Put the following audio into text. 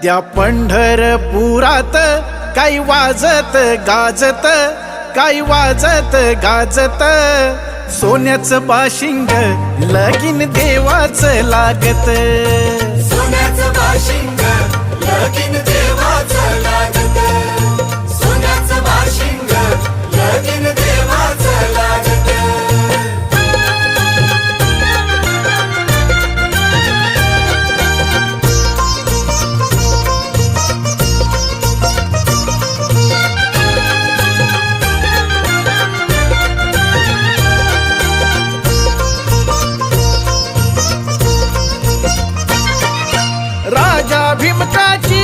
त्या पंढरपुरात काही वाजत गाजत, काही वाजत गाजत, सोन्याचं बाशिंग लगीन देवाचं लागत. सोन्याचं बाशिंग लगीन देवाचं लागत. सोन्याचं बाशिंग लगीन देवाचं लागत. राजा भीमकाची